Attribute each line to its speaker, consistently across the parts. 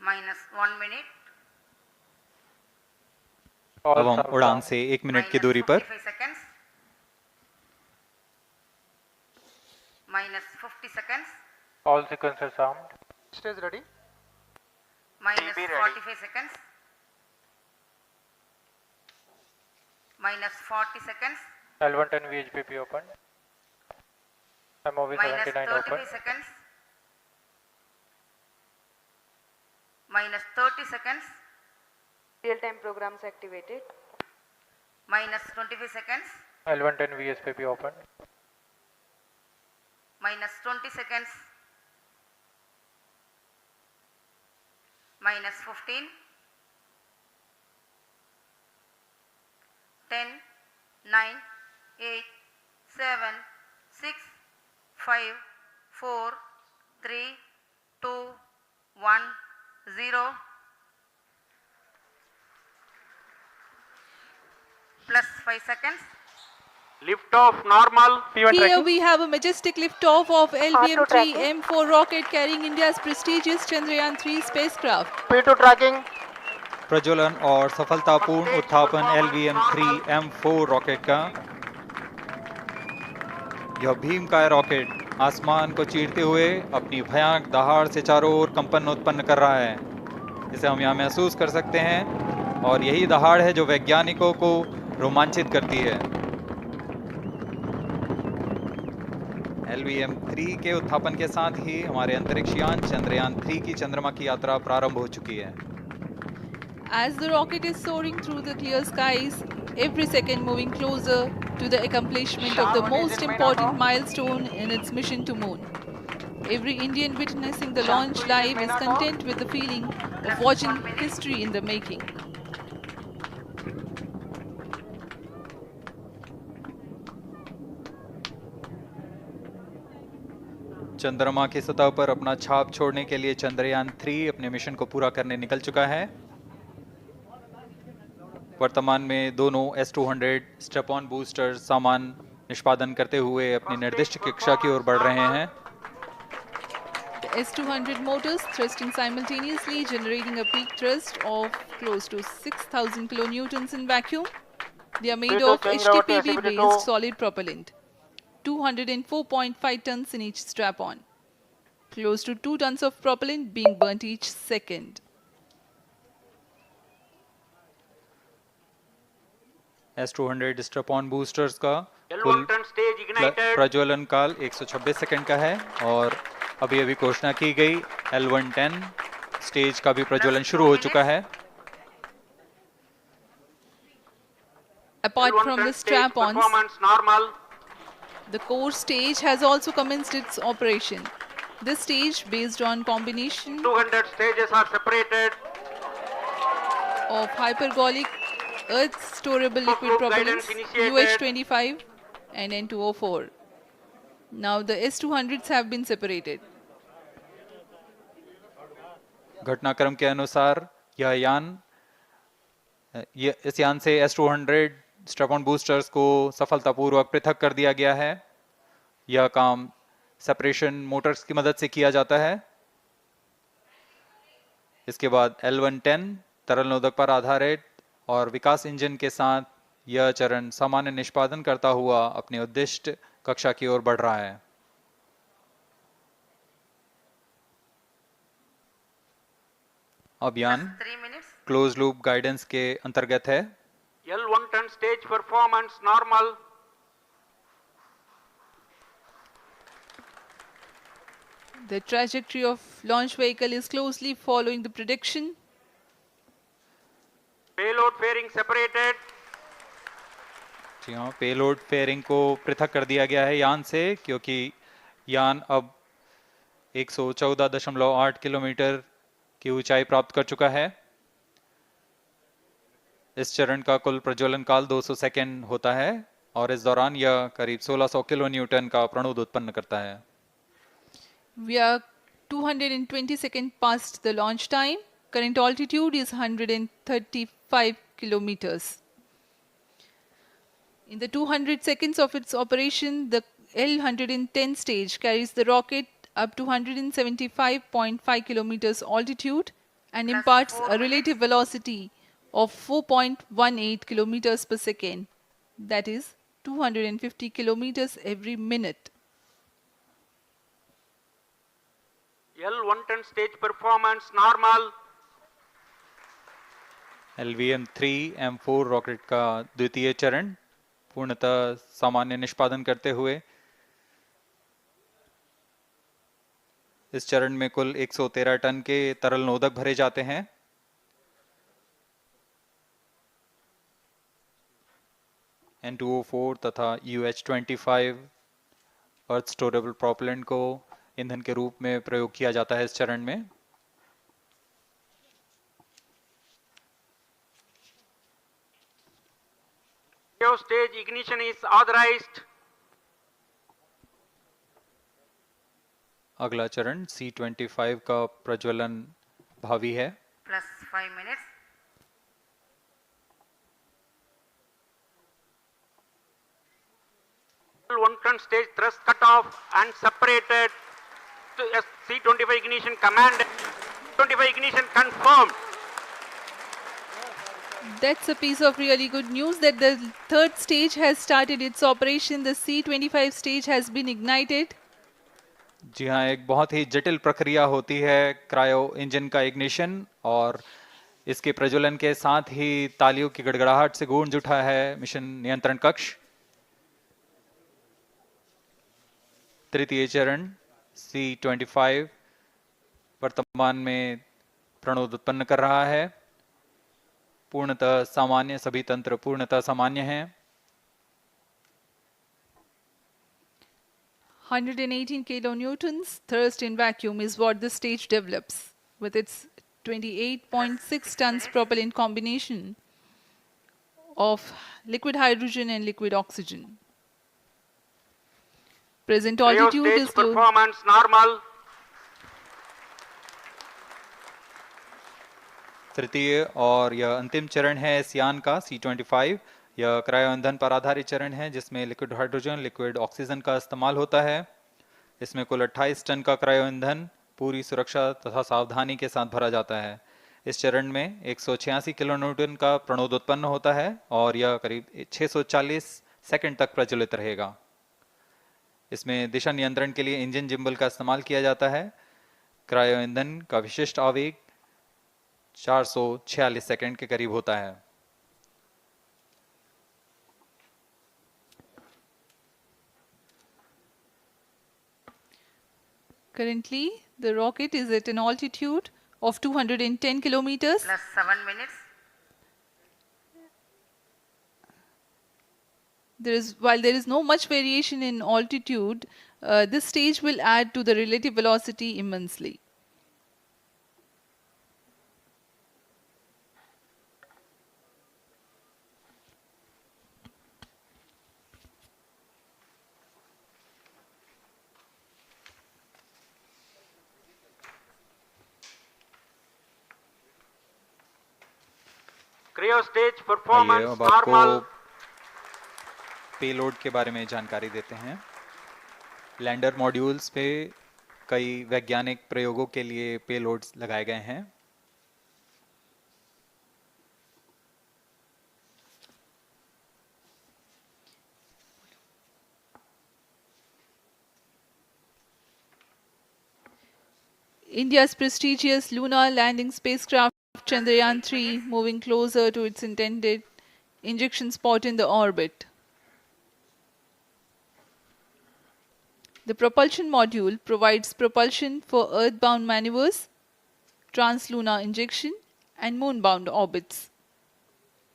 Speaker 1: minus 1 minute.
Speaker 2: अब हम उड़ान से 1 मिनट की दूरी पर
Speaker 1: -55 seconds. -50 seconds.
Speaker 3: All sequences armed.
Speaker 4: Stage ready.
Speaker 1: -45 seconds. -40 seconds.
Speaker 3: L110 VHPP open. MOV 79 open.
Speaker 1: -35 seconds. -30 seconds.
Speaker 5: Real-time programs activated.
Speaker 1: -25 seconds.
Speaker 3: L110 VSPP open.
Speaker 1: -20 seconds. -15. 10, 9, 8, 7, 6, 5, 4, 3, 2, 1, 0. Plus 5 seconds.
Speaker 4: Lift off normal.
Speaker 3: P1
Speaker 6: Here
Speaker 3: tracking.
Speaker 6: we have a majestic liftoff of
Speaker 5: R2 tracking.
Speaker 6: LVM-3 M4 rocket carrying India's prestigious Chandrayaan-3 spacecraft.
Speaker 4: P2 tracking.
Speaker 2: प्रज्वलन और सफलतापूर्ण उत्थापन LVM-3 M4 rocket का। यह भीमकाय rocket आसमान को चीरते हुए अपनी भयानक दहाड़ से चारों ओर कंपन उत्पन्न कर रहा है। इसे हम यहाँ महसूस कर सकते हैं और यही दहाड़ है जो वैज्ञानिकों को रोमांचित करती है। LVM-3 के उत्थापन के साथ ही हमारे अंतरिक्ष यान चंद्रयान-3 की चंद्रमा की यात्रा प्रारंभ हो चुकी है।
Speaker 6: As the rocket is soaring through the clear skies, every second moving closer to the accomplishment of the most important milestone in its mission to moon. Every Indian witnessing the launch live is content with the feeling of watching history in the making.
Speaker 2: चंद्रमा की सतह पर अपना छाप छोड़ने के लिए चंद्रयान-3 अपने मिशन को पूरा करने निकल चुका है। वर्तमान में दोनों S-200 स्टेप-ऑन बूस्टर सामान निष्पादन करते हुए अपनी निर्दिष्ट कक्षा की ओर बढ़ रहे हैं।
Speaker 6: The S-200 motors thrusting simultaneously, generating a peak thrust of close to 6,000 kilonewtons in vacuum. They are made of HTPB-based solid propellant, 204.5 tons in each strap-on. Close to 2 tons of propellant being burnt each second.
Speaker 2: S-200 step-on boosters का कुल प्रज्वलन काल 126 second का है और अभी अभी घोषणा की गई L110 स्टेज का भी प्रज्वलन शुरू हो चुका है।
Speaker 6: Apart from the strap-ons, the core stage has also commenced its operation. This stage, based on combination
Speaker 4: 200 stages are separated.
Speaker 6: of hypergolic earth storable liquid propellants UH-25 and N2O4. Now the S-200s have been separated.
Speaker 2: घटनाक्रम के अनुसार इस यान से S-200 step-on boosters को सफलतापूर्वक पृथक कर दिया गया है। यह काम सेपरेशन मोटर्स की मदद से किया जाता है। इसके बाद L110 तरल नोदक पर आधारित और विकास इंजन के साथ यह चरण सामान्य निष्पादन करता हुआ अपनी उद्दिष्ट कक्षा की ओर बढ़ रहा है। अब यान क्लोज लूप गाइडेंस के अंतर्गत है।
Speaker 4: L110 stage performance normal.
Speaker 6: The trajectory of launch vehicle is closely following the prediction.
Speaker 4: Payload fairing separated.
Speaker 2: जी हाँ, पेलोड फेयरिंग को पृथक कर दिया गया है यान से, क्योंकि यान अब 114.8 किलोमीटर की ऊंचाई प्राप्त कर चुका है। इस चरण का कुल प्रज्वलन काल 200 सेकेंड होता है और इस दौरान यह करीब 1600 किलो न्यूटन का प्रणुद उत्पन्न करता है।
Speaker 6: We are 220 seconds past the launch time. Current altitude is 135 kilometers. In the 200 seconds of its operation, the L110 stage carries the rocket up to 175.5 kilometers altitude and
Speaker 1: Plus
Speaker 6: imparts
Speaker 1: 4
Speaker 6: a
Speaker 1: minutes.
Speaker 6: relative velocity of 4.18 kilometers per second, that is 250 kilometers every minute.
Speaker 4: L110 stage performance normal.
Speaker 2: LVM-3 M4 rocket का द्वितीय चरण पूर्णतः सामान्य निष्पादन करते हुए इस चरण में कुल 113 टन के तरल नोदक भरे जाते हैं। N2O4 तथा UH-25 अर्थ स्टोरेबल प्रोपेलेंट को ईंधन के रूप में प्रयोग किया जाता है इस चरण में।
Speaker 4: Stage ignition is authorized.
Speaker 2: अगला चरण C-25 का प्रज्वलन भावी है।
Speaker 1: Plus 5 minutes.
Speaker 4: L110 stage thrust cut off and separated. To C-25 ignition command. 25 ignition confirmed.
Speaker 6: That's a piece of really good news that the third stage has started its operation. The C-25 stage has been ignited.
Speaker 2: जी हाँ, एक बहुत ही जटिल प्रक्रिया होती है cryo engine का ignition और इसके प्रज्वलन के साथ ही तालियों की गड़गड़ाहट से गूंज उठा है मिशन नियंत्रण कक्ष। तृतीय चरण C-25 वर्तमान में प्रणोद उत्पन्न कर रहा है। पूर्णतः सामान्य, सभी तंत्र पूर्णतः सामान्य हैं।
Speaker 6: 118 kilonewtons thrust in vacuum is what the stage develops with its 28.6 tons propellant combination of liquid hydrogen and liquid oxygen. Present altitude
Speaker 4: Stage
Speaker 6: is low.
Speaker 4: performance normal.
Speaker 2: तृतीय और यह अंतिम चरण है इस यान का C-25। यह क्रायो ईंधन पर आधारित चरण है जिसमें लिक्विड हाइड्रोजन, लिक्विड ऑक्सीजन का इस्तेमाल होता है। इसमें कुल 28 टन का क्रायो ईंधन पूरी सुरक्षा तथा सावधानी के साथ भरा जाता है। इस चरण में 186 किलोन्यूटन का प्रणोद उत्पन्न होता है और यह करीब 640 सेकंड तक प्रज्वलित रहेगा। इसमें दिशा नियंत्रण के लिए इंजन जिम्बल का इस्तेमाल किया जाता है। क्रायो ईंधन का विशिष्ट आवेग 446 सेकंड के करीब होता है।
Speaker 6: Currently, the rocket is at an altitude of 210 kilometers.
Speaker 1: Plus 7 minutes.
Speaker 6: While there is no much variation in altitude, this stage will add to the relative velocity immensely.
Speaker 4: Cryo stage
Speaker 2: आइए
Speaker 4: performance
Speaker 2: अब आपको
Speaker 4: normal.
Speaker 2: Payload के बारे में जानकारी देते हैं। Lander modules पे कई वैज्ञानिक प्रयोगों के लिए पेलोड्स लगाए गए हैं।
Speaker 6: India's prestigious lunar landing spacecraft Chandrayaan-3 moving closer to its intended injection spot in the orbit. The propulsion module provides propulsion for earthbound maneuvers, translunar injection, and moonbound orbits.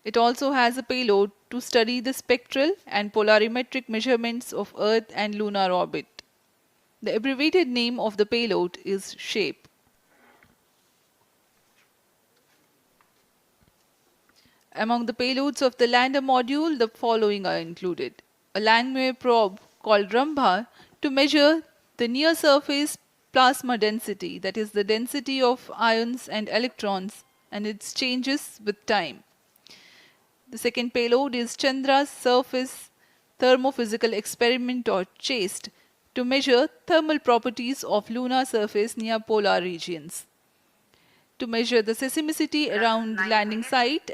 Speaker 6: It also has a payload to study the spectral and polarimetric measurements of Earth and lunar orbit. The abbreviated name of the payload is SHAPE. Among the payloads of the lander module, the following are included. A Langmuir probe called Rambha to measure the near-surface plasma density, that is the density of ions and electrons, and its changes with time. The second payload is Chandra's Surface Thermophysical Experiment, or CHASTE, to measure thermal properties of lunar surface near polar regions. to measure the seismicity around the landing site